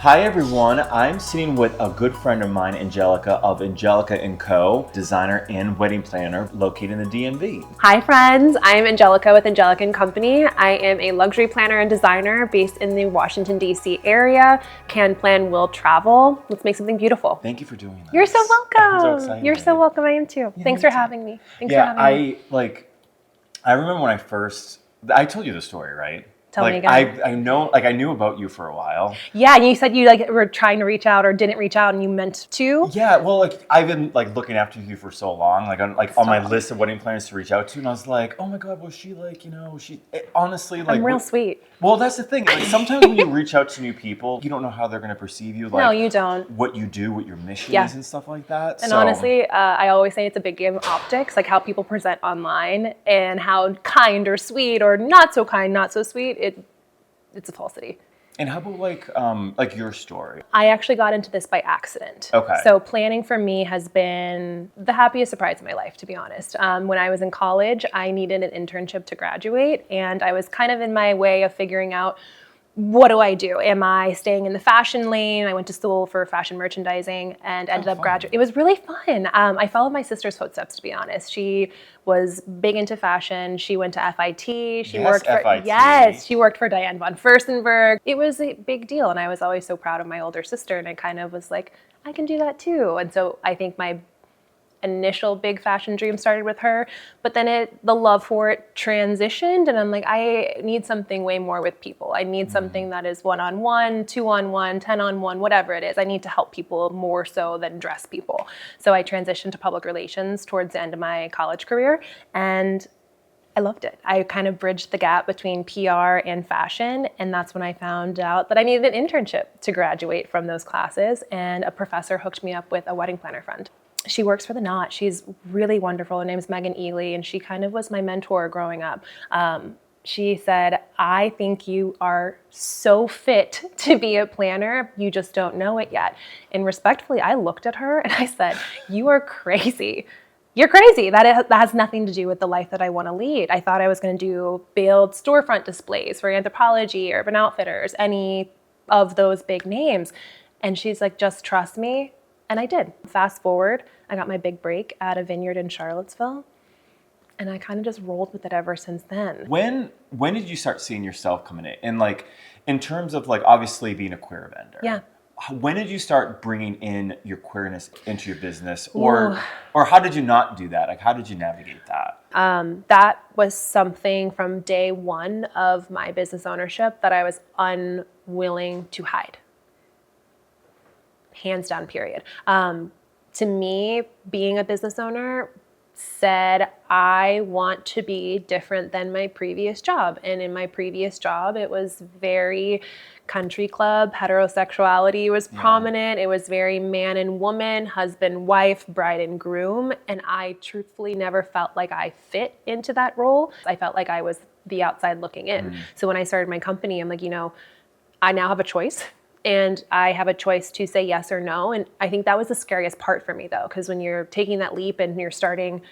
Hi everyone, I'm sitting with a good friend of mine, Angelica of Angelica & Co., designer and wedding planner located in the DMV. Hi friends, I'm Angelica with Angelica & Company. I am a luxury planner and designer based in the Washington, D.C. area. Can plan, will travel. Let's make something beautiful. Thank you for doing this. You're so welcome. I'm so excited. You're so welcome, I am too. Yeah, Thanks me for too. having me. Thanks for having me. I remember when I told you the story, right? Tell me again. I knew about you for a while. Yeah, and you said you were trying to reach out or didn't reach out and you meant to. Yeah, well, I've been looking after you for so long, on my list of wedding planners to reach out to, and I was like, oh my God, was she honestly I'm real sweet. Well, that's the thing. Sometimes when you reach out to new people, you don't know how they're going to perceive you. No, you don't. What you do, what your mission is, and stuff like that. And honestly, I always say it's a big game of optics, like how people present online and how kind or sweet or not so kind, not so sweet. It's a falsity. And how about your story? I actually got into this by accident. Okay. So planning for me has been the happiest surprise of my life, to be honest. When I was in college, I needed an internship to graduate, and I was kind of in my way of figuring out, what do I do? Am I staying in the fashion lane? I went to school for fashion merchandising and ended up graduating. It was really fun. I followed my sister's footsteps, to be honest. She was big into fashion. She went to FIT. She worked for Diane von Furstenberg. It was a big deal, and I was always so proud of my older sister, and I kind of was like, I can do that too. And so I think my initial big fashion dream started with her, but then the love for it transitioned, and I'm like, I need something way more with people. I need something that is 1-on-1, 2-on-1, 10-on-1, whatever it is. I need to help people more so than dress people. So I transitioned to public relations towards the end of my college career, and I loved it. I kind of bridged the gap between PR and fashion, and that's when I found out that I needed an internship to graduate from those classes, and a professor hooked me up with a wedding planner friend. She works for The Knot. She's really wonderful. Her name's Megan Ely, and she kind of was my mentor growing up. She said, I think you are so fit to be a planner. You just don't know it yet. And respectfully, I looked at her and I said, you are crazy. You're crazy. That has nothing to do with the life that I want to lead. I thought I was going to build storefront displays for Anthropologie, Urban Outfitters, any of those big names. And she's like, just trust me. And I did. Fast forward, I got my big break at a vineyard in Charlottesville, and I kind of just rolled with it ever since then. When did you start seeing yourself coming in? And in terms of obviously being a queer vendor. Yeah. When did you start bringing in your queerness into your business, or how did you not do that? How did you navigate that? That was something from day one of my business ownership that I was unwilling to hide. Hands down, period. To me, being a business owner said, I want to be different than my previous job. And in my previous job, it was very country club, heterosexuality was prominent. It was very man and woman, husband, wife, bride and groom. And I truthfully never felt like I fit into that role. I felt like I was the outside looking in. So when I started my company, I'm like, I now have a choice. And I have a choice to say yes or no. And I think that was the scariest part for me, though, because when you're taking that leap and you're starting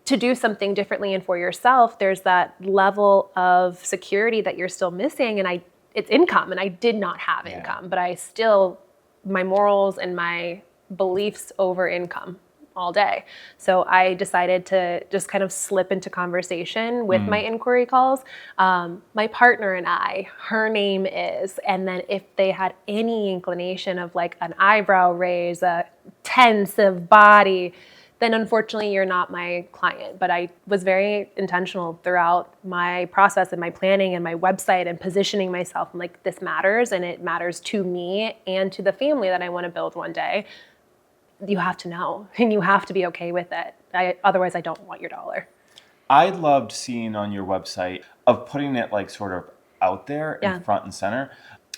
to do something differently and for yourself, there's that level of security that you're still missing. And it's income, and I did not have income, but my morals and my beliefs over income all day. So I decided to just kind of slip into conversation with my inquiry calls. My partner and I, her name is, and then if they had any inclination of an eyebrow raise, a tense of body, then unfortunately you're not my client. But I was very intentional throughout my process and my planning and my website and positioning myself. I'm like, this matters, and it matters to me and to the family that I want to build one day. You have to know, and you have to be okay with it. Otherwise, I don't want your dollar. I loved seeing on your website of putting it sort of out there in front and center.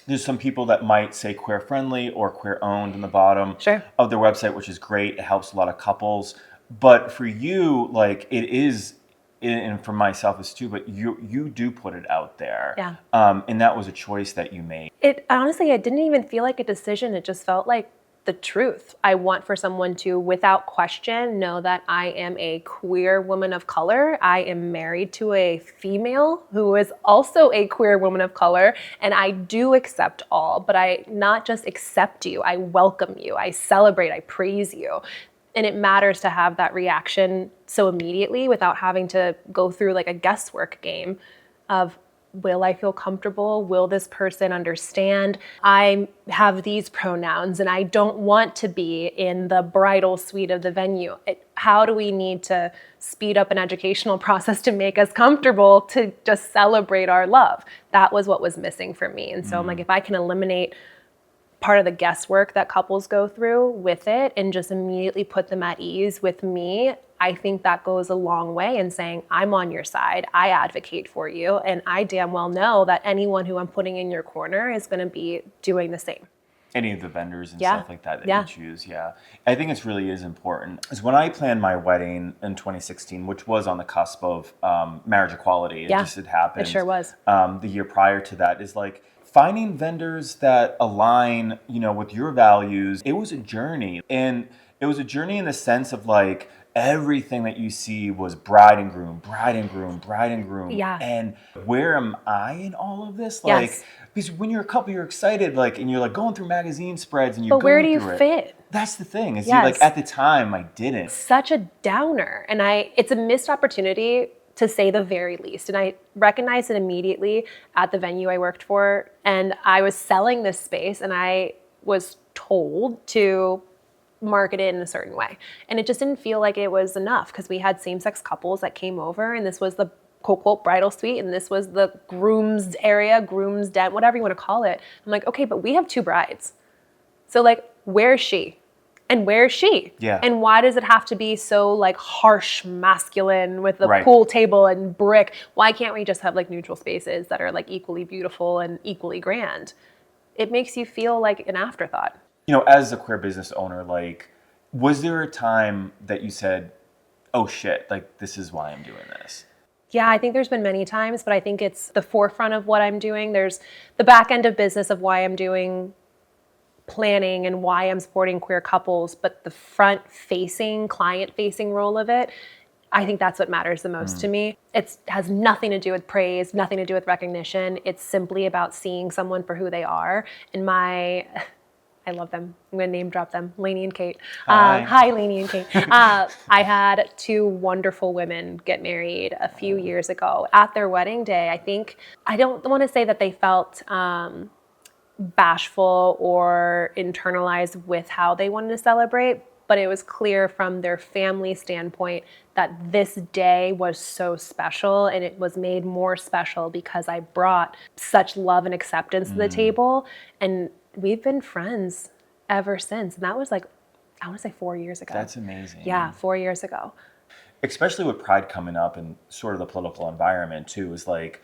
There's some people that might say queer friendly or queer owned in the bottom of their website, which is great. It helps a lot of couples. But for you, it is, and for myself as too, but you do put it out there. Yeah. And that was a choice that you made. Honestly, it didn't even feel like a decision. It just felt like the truth. I want for someone to, without question, know that I am a queer woman of color. I am married to a female who is also a queer woman of color, and I do accept all, but I not just accept you, I welcome you, I celebrate, I praise you. And it matters to have that reaction so immediately without having to go through like a guesswork game of, will I feel comfortable? Will this person understand? I have these pronouns and I don't want to be in the bridal suite of the venue. How do we need to speed up an educational process to make us comfortable to just celebrate our love? That was what was missing for me. And so I'm like, if I can eliminate part of the guesswork that couples go through with it and just immediately put them at ease with me, I think that goes a long way in saying, I'm on your side, I advocate for you, and I damn well know that anyone who I'm putting in your corner is going to be doing the same. Any of the vendors and stuff like that you choose, I think it really is important. Because when I planned my wedding in 2016, which was on the cusp of marriage equality, it just had happened. It sure was. The year prior to that is like, finding vendors that align, with your values. It was a journey, and it was a journey in the sense of like everything that you see was bride and groom, bride and groom, bride and groom. Yeah. And where am I in all of this? Like, because when you're a couple, you're excited, like, and you're like going through magazine spreads, and you're. But where do you fit? That's the thing. Is you like at the time I didn't. Such a downer, and it's a missed opportunity, to say the very least. And I recognized it immediately at the venue I worked for. And I was selling this space and I was told to market it in a certain way. And it just didn't feel like it was enough because we had same-sex couples that came over and this was the quote bridal suite and this was the groom's area, groom's den, whatever you want to call it. I'm like, okay, but we have 2 brides. So like, where's she? And where is she? Yeah. And why does it have to be so like harsh, masculine with the pool table and brick? Why can't we just have like neutral spaces that are like equally beautiful and equally grand? It makes you feel like an afterthought. As a queer business owner, like, was there a time that you said, oh shit, like this is why I'm doing this? Yeah, I think there's been many times, but I think it's the forefront of what I'm doing. There's the back end of business of why I'm doing planning and why I'm supporting queer couples, but the front-facing, client-facing role of it, I think that's what matters the most to me. It has nothing to do with praise, nothing to do with recognition. It's simply about seeing someone for who they are. And I love them. I'm going to name drop them, Lainey and Kate. Hi, Lainey and Kate. I had 2 wonderful women get married a few years ago. At their wedding day, I don't want to say that they felt bashful or internalized with how they wanted to celebrate, but it was clear from their family standpoint that this day was so special, and it was made more special because I brought such love and acceptance to the table, and we've been friends ever since. And that was like, I want to say 4 years ago. That's amazing. Yeah, 4 years ago. Especially with Pride coming up and sort of the political environment too, is like,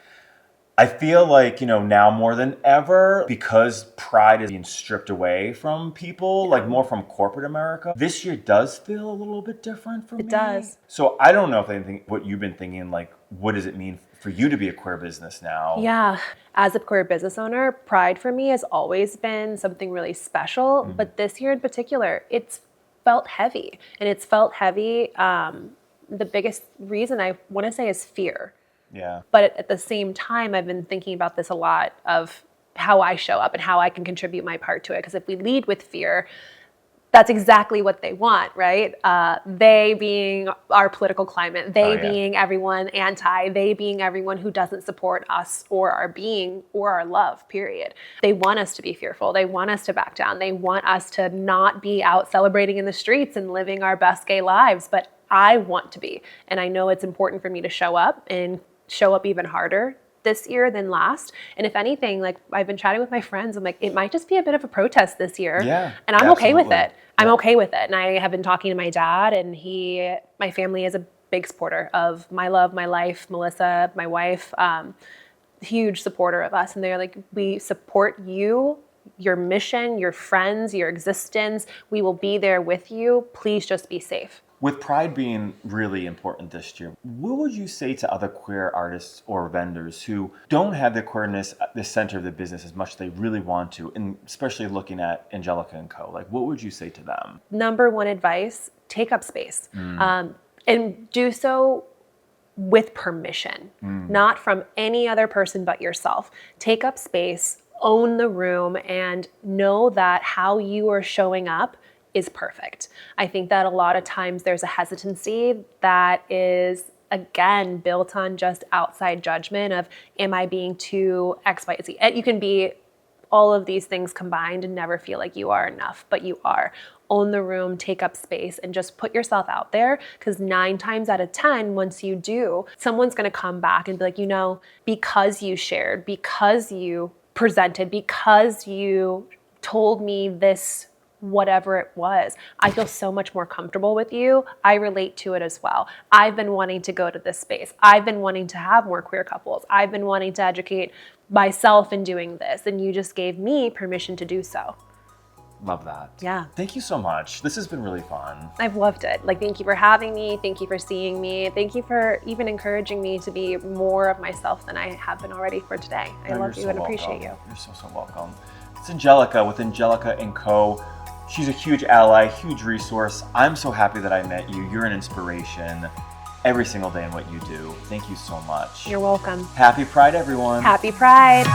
I feel like, now more than ever, because Pride is being stripped away from people, like more from corporate America, this year does feel a little bit different for me. It does. So I don't know if what you've been thinking, like, what does it mean for you to be a queer business now? Yeah. As a queer business owner, Pride for me has always been something really special. But this year in particular, it's felt heavy. And it's felt heavy. The biggest reason I want to say is fear. Yeah. But at the same time, I've been thinking about this a lot of how I show up and how I can contribute my part to it. Because if we lead with fear, that's exactly what they want, right? They being our political climate, they being everyone anti, they being everyone who doesn't support us or our being or our love, period. They want us to be fearful. They want us to back down. They want us to not be out celebrating in the streets and living our best gay lives. But I want to be. And I know it's important for me to show up and show up even harder this year than last. And if anything, like I've been chatting with my friends, I'm like, it might just be a bit of a protest this year. Yeah, and I'm okay with it. I'm okay with it. And I have been talking to my dad, and my family is a big supporter of my love, my life, Melissa, my wife, huge supporter of us. And they're like, we support you, your mission, your friends, your existence. We will be there with you. Please just be safe. With Pride being really important this year, what would you say to other queer artists or vendors who don't have the queerness at the center of the business as much as they really want to, and especially looking at Angelica and Co? Like, what would you say to them? Number one advice, take up space. And do so with permission, not from any other person but yourself. Take up space, own the room, and know that how you are showing up is perfect. I think that a lot of times there's a hesitancy that is, again, built on just outside judgment of, am I being too X, Y, Z? You can be all of these things combined and never feel like you are enough, but you are. Own the room, take up space, and just put yourself out there, because 9 times out of 10, once you do, someone's gonna come back and be like, you know, because you shared, because you presented, because you told me this, whatever it was, I feel so much more comfortable with you. I relate to it as well. I've been wanting to go to this space. I've been wanting to have more queer couples. I've been wanting to educate myself in doing this, and you just gave me permission to do so. Love that. Yeah. Thank you so much. This has been really fun. I've loved it. Like, thank you for having me. Thank you for seeing me. Thank you for even encouraging me to be more of myself than I have been already for today. I love you and appreciate you. You're so welcome. It's Angelica with Angelica & Co. She's a huge ally, huge resource. I'm so happy that I met you. You're an inspiration every single day in what you do. Thank you so much. You're welcome. Happy Pride, everyone. Happy Pride.